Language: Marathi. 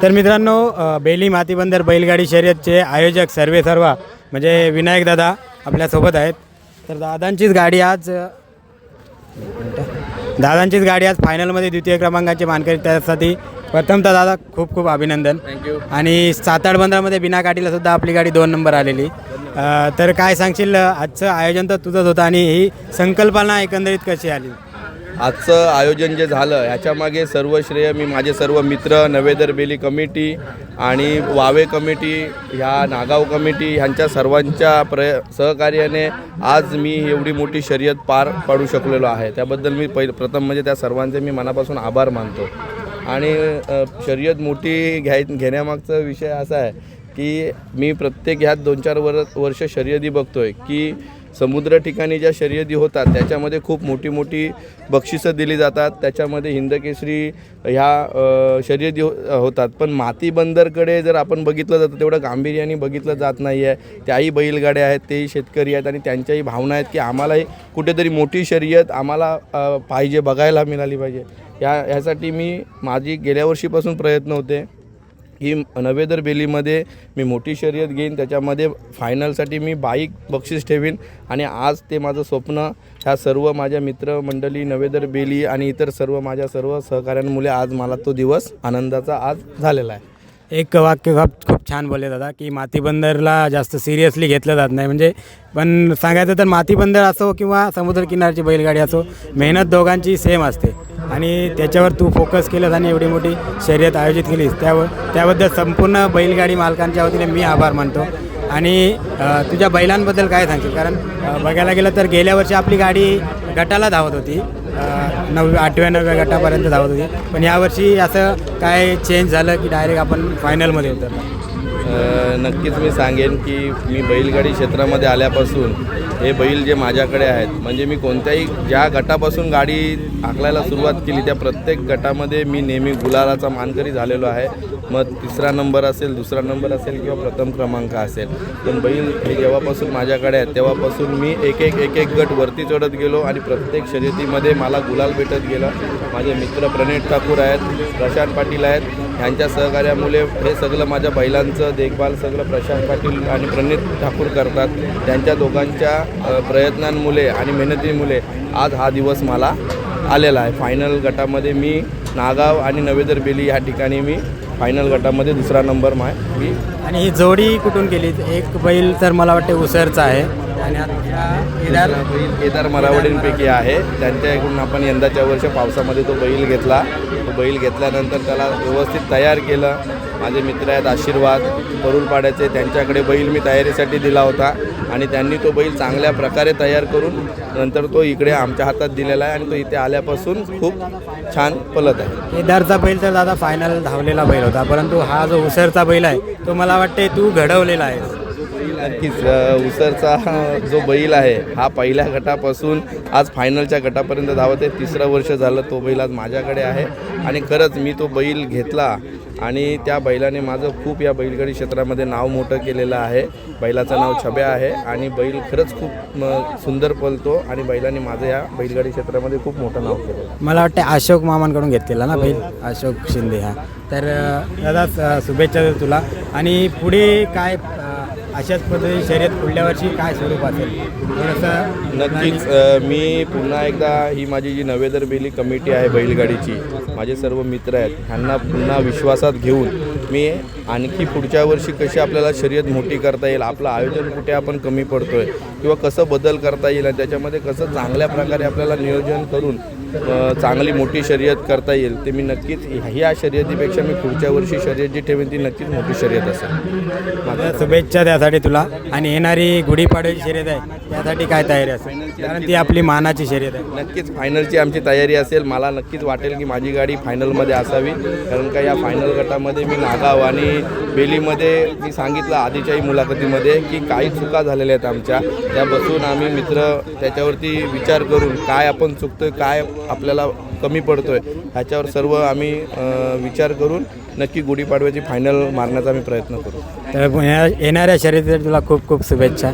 तर मित्रांनो बेली मातीबंदर बैलगाडी शर्यतचे आयोजक सर्व म्हणजे विनायक दादा आपल्यासोबत आहेत. तर दादांचीच गाडी आज फायनलमध्ये द्वितीय क्रमांकाचे मानकरी, त्यासाठी प्रथमतः दादा खूप खूप अभिनंदन. थँक्यू. आणि 7-8 बंदरामध्ये बिना काठीला सुद्धा आपली गाडी 2 नंबर आलेली. तर काय सांगशील, आजचं आयोजन तर तुझंच होतं आणि ही संकल्पना एकंदरीत कशी आली? आजचं आयोजन जे झालं ह्याच्यामागे सर्व श्रेय मी माझे सर्व मित्र, नवेदर बेली कमिटी आणि वावे कमिटी, ह्या नागाव कमिटी ह्यांच्या सर्वांच्या सहकार्याने आज मी एवढी मोठी शर्यत पार पाडू शकलेलो आहे. त्याबद्दल मी प्रथम म्हणजे त्या सर्वांचे मी मनापासून आभार मानतो. आणि शर्यत मोठी घेण्यामागचा विषय असा आहे की मी प्रत्येक ह्यात 2-4 वर्ष शर्यती बघतो आहे की समुद्र ठिकाणी ज्या शर्यती होतात त्याच्यामध्ये खूप मोठी मोठी बक्षिसं दिली जातात, त्याच्यामध्ये हिंदकेसरी ह्या शर्यती होतात. पण माती बंदरकडे जर आपण बघितलं जातं तेवढं गांभीर्याने बघितलं जात नाही आहे. त्याही बैलगाड्या आहेत, तेही शेतकरी आहेत आणि त्यांच्याही भावना आहेत की आम्हालाही कुठेतरी मोठी शर्यत आम्हाला पाहिजे, बघायला मिळाली पाहिजे. ह्यासाठी माझी गेल्या वर्षीपासून प्रयत्न होते ही नवेदर बेलीमध्ये मी मोठी शर्यत घेईन, त्याच्यामध्ये फायनलसाठी मी बाईक बक्षीस ठेवीन. आणि आज ते माझं स्वप्न ह्या सर्व माझ्या मित्रमंडळी, नवेदर बेली आणि इतर सर्व माझ्या सर्व सहकाऱ्यांमुळे आज मला तो दिवस आनंदाचा आज झालेला आहे. एक वाक्य खूप छान बोलले दादा की मातीबंदरला जास्त सिरियसली घेतलं जात नाही. म्हणजे पण सांगायचं तर मातीबंदर असो किंवा समुद्रकिनारची बैलगाडी असो, मेहनत दोघांची सेम असते आणि त्याच्यावर तू फोकस केलंस आणि एवढी मोठी शर्यत आयोजित केलीस त्याबद्दल संपूर्ण बैलगाडी मालकांच्या वतीने मी आभार मानतो. आणि तुझ्या बैलांबद्दल काय सांगशील? कारण बघायला गेलं तर गेल्या वर्षी आपली गाडी गटाला धावत होती, 8व्या गटापर्यंत धावत होती, पण यावर्षी असं काय चेंज झालं की डायरेक्ट आपण फायनलमध्ये उतरलो? नक्कीच मी सांगेन की मी बैलगाडी क्षेत्रामध्ये आल्यापासून हे बैल जे माझ्याकडे आहेत, म्हणजे मी कोणत्याही ज्या गटापासून गाडी हाकलायला सुरुवात केली त्या प्रत्येक गटामध्ये मी नेहमी गुलालाचा मानकरी झालेलो आहे. मग 3रा नंबर असेल, 2रा नंबर असेल किंवा प्रथम क्रमांक असेल. पण बैल हे जेव्हापासून माझ्याकडे आहेत तेव्हापासून मी एक गट वरती चढत गेलो आणि प्रत्येक शर्यतीमध्ये मला गुलाल भेटत गेलं. माझे मित्र प्रणेश ठाकूर आहेत, प्रशांत पाटील आहेत, ह्यांच्या सहकार्यामुळे हे सगळं माझ्या बैलांचं देखभाल सगळं प्रशांत पाटील आणि प्रणेश ठाकूर करतात. त्यांच्या दोघांच्या प्रयत्नांमुळे आणि मेहनतीमुळे आज हा दिवस मला आलेला आहे. फायनल गटामध्ये मी नागाव आणि नवेदर बेली ह्या ठिकाणी मी फायनल गटामध्ये 2रा नंबर मी. आणि ही जोडी कुठून केली? एक बैल तर मला वाटते उसरचा आहे आणि केदार मरावडींपैकी आहे. त्यांच्याकडून आपण यंदाच्या वर्षी पावसामध्ये तो बैल घेतला. तो बैल घेतल्यानंतर त्याला व्यवस्थित तयार केलं. माझे मित्र आहेत आशीर्वाद परुलपाड्याचे, त्यांच्याकडे बैल मी तयारीसाठी दिला होता आणि त्यांनी तो बैल चांगल्या प्रकारे तयार करून नंतर तो इकडे आमच्या हातात दिलेला आहे आणि तो इथे आल्यापासून खूप छान पळत आहे. केदारचा बैल तर दादा फायनल धावलेला बैल होता, परंतु हा जो उसरचा बैल आहे तो मला वाटते तू घडवलेला आहे. नक्कीच उसरचा जो बैल आहे हा पहिल्या गटापासून आज फायनलच्या गटापर्यंत धावत आहे. 3रं वर्ष झालं तो बैल आज माझ्याकडे आहे आणि खरंच मी तो बैल घेतला आणि त्या बैलाने माझं खूप या बैलगाडी क्षेत्रामध्ये नाव मोठं केलेलं आहे. बैलाचं नाव छब्या आहे आणि बैल खरंच खूप सुंदर पळतो आणि बैलाने माझं या बैलगाडी क्षेत्रामध्ये खूप मोठं नाव केलं. मला वाटतं अशोक मामांकडून घेतलेला ना बैल, अशोक शिंदे. हा तर दादा शुभेच्छा तुला. आणि पुढे काय अशाच पद्धती शर्यत पुढल्या वर्षी काय स्वरूप असेल थोडंसं? नक्कीच मी पुन्हा एकदा ही माझी जी नवेदर बेली कमिटी आहे बैलगाडीची, माझे सर्व मित्र आहेत, ह्यांना पुन्हा विश्वासात घेऊन मी आणखी पुढच्या वर्षी कशी आपल्याला शर्यत मोठी करता येईल, आपलं आयोजन कुठे आपण कमी पडतो आहे किंवा कसं बदल करता येईल आणि त्याच्यामध्ये कसं चांगल्या प्रकारे आपल्याला नियोजन करून चांगली मोठी शर्यत करता येईल ते मी नक्कीच ह्या शर्यतीपेक्षा मी पुढच्या वर्षी शर्यत जी ठेवेन ती नक्कीच मोठी शर्यत असेल. माझ्या शुभेच्छा त्यासाठी तुला. आणि येणारी गुढीपाडव्याची शर्यत आहे त्यासाठी काय तयारी असेल? कारण ती आपली मानाची शर्यत आहे. नक्कीच फायनलची आमची तयारी असेल. मला नक्कीच वाटेल की माझी गाडी फायनलमध्ये असावी, कारण का या फायनल गटामध्ये मी नागाव आणि बेलीमध्ये मी सांगितलं आधीच्याही मुलाखतीमध्ये की काही चुका झालेल्या आहेत आमच्या, त्या बसून आम्ही मित्र त्याच्यावरती विचार करून काय आपण चुकतोय, काय आपल्याला कमी पडतोय, ह्याच्यावर सर्व आम्ही विचार करून नक्की गुढीपाडव्याची फायनल मारण्याचा आम्ही प्रयत्न करू. तर येणाऱ्या शर्यतीसाठी तुला खूप खूप शुभेच्छा.